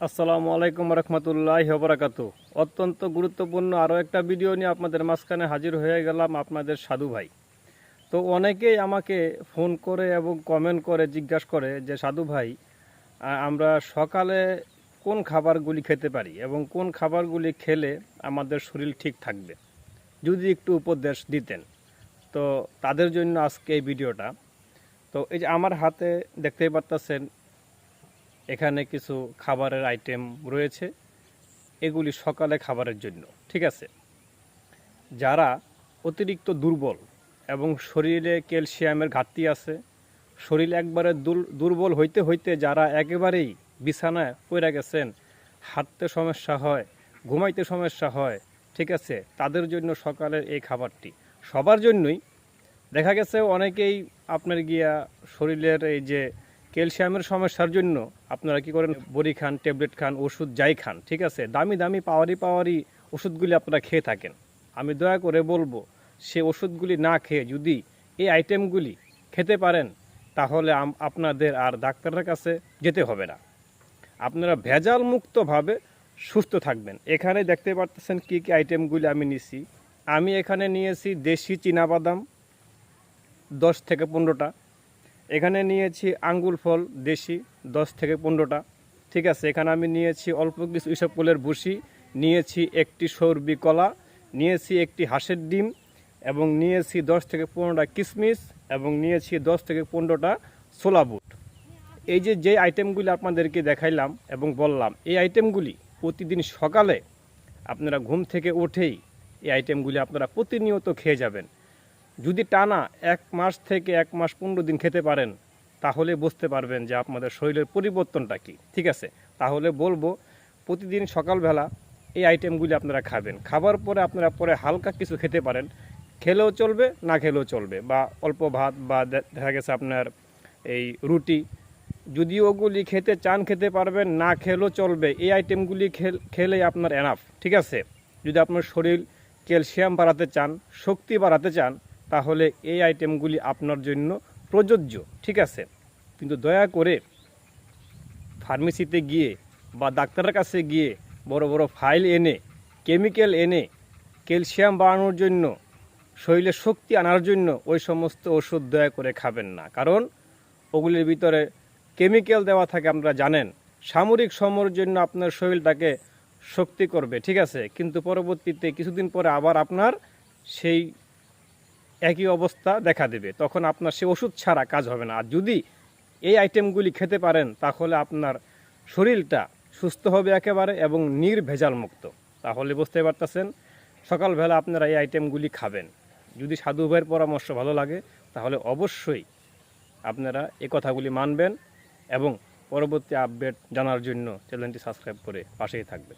আসসালামু আলাইকুম রহমতুল্লাহি ওয়া বারাকাতুহু। অত্যন্ত গুরুত্বপূর্ণ আরও একটা ভিডিও নিয়ে আপনাদের মাঝখানে হাজির হয়ে গেলাম, আপনাদের সাধু ভাই। তো অনেকেই আমাকে ফোন করে এবং কমেন্ট করে জিজ্ঞাসা করে যে সাধু ভাই, আমরা সকালে কোন খাবারগুলি খেতে পারি এবং কোন খাবারগুলি খেলে আমাদের শরীর ঠিক থাকবে, যদি একটু উপদেশ দিতেন। তো তাদের জন্য আজকে এই ভিডিওটা। তো এই যে আমার হাতে দেখতেই পারতেছেন, এখানে কিছু খাবারের আইটেম রয়েছে। এগুলি সকালে খাবারের জন্য, ঠিক আছে। যারা অতিরিক্ত দুর্বল এবং শরীরে ক্যালসিয়ামের ঘাটতি আছে, শরীর একবারে দুর্বল হইতে হইতে যারা একেবারেই বিছানায় পড়ে গেছেন, হাঁটতে সমস্যা হয়, ঘুমাইতে সমস্যা হয়, ঠিক আছে, তাদের জন্য সকালের এই খাবারটি সবার জন্যই। দেখা গেছে অনেকেই আপনার গিয়া শরীরের এই যে ক্যালসিয়ামের সমস্যার জন্য আপনারা কি করেন, বড়ি খান, ট্যাবলেট খান, ওষুধ যাই খান, ঠিক আছে, দামি দামি পাওয়ারি ওষুধগুলি আপনারা খেয়ে থাকেন। আমি দয়া করে বলবো, সে ওষুধগুলি না খেয়ে যদি এই আইটেমগুলি খেতে পারেন, তাহলে আপনাদের আর ডাক্তারের কাছে যেতে হবে না। আপনারা ভেজাল মুক্তভাবে সুস্থ থাকবেন। এখানে দেখতে পারতেছেন কী কী আইটেমগুলি আমি নিছি। আমি এখানে নিয়েছি দেশি চীনাবাদাম 10 থেকে 15টা। এখানে নিয়েছি আঙ্গুর ফল দেশি 10 থেকে 15টা, ঠিক আছে। এখানে আমি নিয়েছি অল্প কিছু ইসবগুলের ভুসি, নিয়েছি একটি সর্বি কলা, নিয়েছি একটি হাঁসের ডিম, এবং নিয়েছি 10 থেকে 15টা কিশমিশ, এবং নিয়েছি 10 থেকে 15টা ছোলা বুট। এই যে আইটেমগুলি আপনাদেরকে দেখাইলাম এবং বললাম, এই আইটেমগুলি প্রতিদিন সকালে আপনারা ঘুম থেকে উঠেই এই আইটেমগুলি আপনারা প্রতিনিয়ত খেয়ে যাবেন। যদি টানা 1 মাস থেকে 1 মাস 15 দিন খেতে পারেন, তাহলে বুঝতে পারবেন যে আপনাদের শরীরের পরিবর্তনটা কী, ঠিক আছে। তাহলে বলবো, প্রতিদিন সকালবেলা এই আইটেমগুলি আপনারা খাবেন। খাবার পরে আপনারা পরে হালকা কিছু খেতে পারেন, খেলেও চলবে, না খেলেও চলবে, বা অল্প ভাত, বা দেখা গেছে আপনার এই রুটি, যদি ওগুলি খেতে চান খেতে পারবেন, না খেলেও চলবে। এই আইটেমগুলি খেলেই আপনার এনাফ, ঠিক আছে। যদি আপনার শরীর ক্যালসিয়াম বাড়াতে চান, শক্তি বাড়াতে চান, তাহলে এই আইটেমগুলি আপনার জন্য প্রযোজ্য, ঠিক আছে। কিন্তু দয়া করে ফার্মেসিতে গিয়ে বা ডাক্তারের কাছে গিয়ে বড় বড় ফাইল এনে, কেমিক্যাল এনে, ক্যালসিয়াম বাড়ানোর জন্য, শরীরে শক্তি আনার জন্য ওই সমস্ত ওষুধ দয়া করে খাবেন না। কারণ ওগুলির ভিতরে কেমিক্যাল দেওয়া থাকে, আপনারা জানেন। সাময়িক সময়ের জন্য আপনার শরীরটাকে শক্তি করবে, ঠিক আছে, কিন্তু পরবর্তীতে কিছুদিন পরে আবার আপনার সেই একই অবস্থা দেখা দেবে। তখন আপনার সে ওষুধ ছাড়া কাজ হবে না। আর যদি এই আইটেমগুলি খেতে পারেন, তাহলে আপনার শরীরটা সুস্থ হবে একেবারে এবং নির্ভেজাল মুক্ত। তাহলে বুঝতে পারতেছেন, সকালবেলা আপনারা এই আইটেমগুলি খাবেন। যদি সাধু ভাইয়ের পরামর্শ ভালো লাগে, তাহলে অবশ্যই আপনারা এই কথাগুলি মানবেন এবং পরবর্তী আপডেট জানার জন্য চ্যানেলটি সাবস্ক্রাইব করে পাশেই থাকবেন।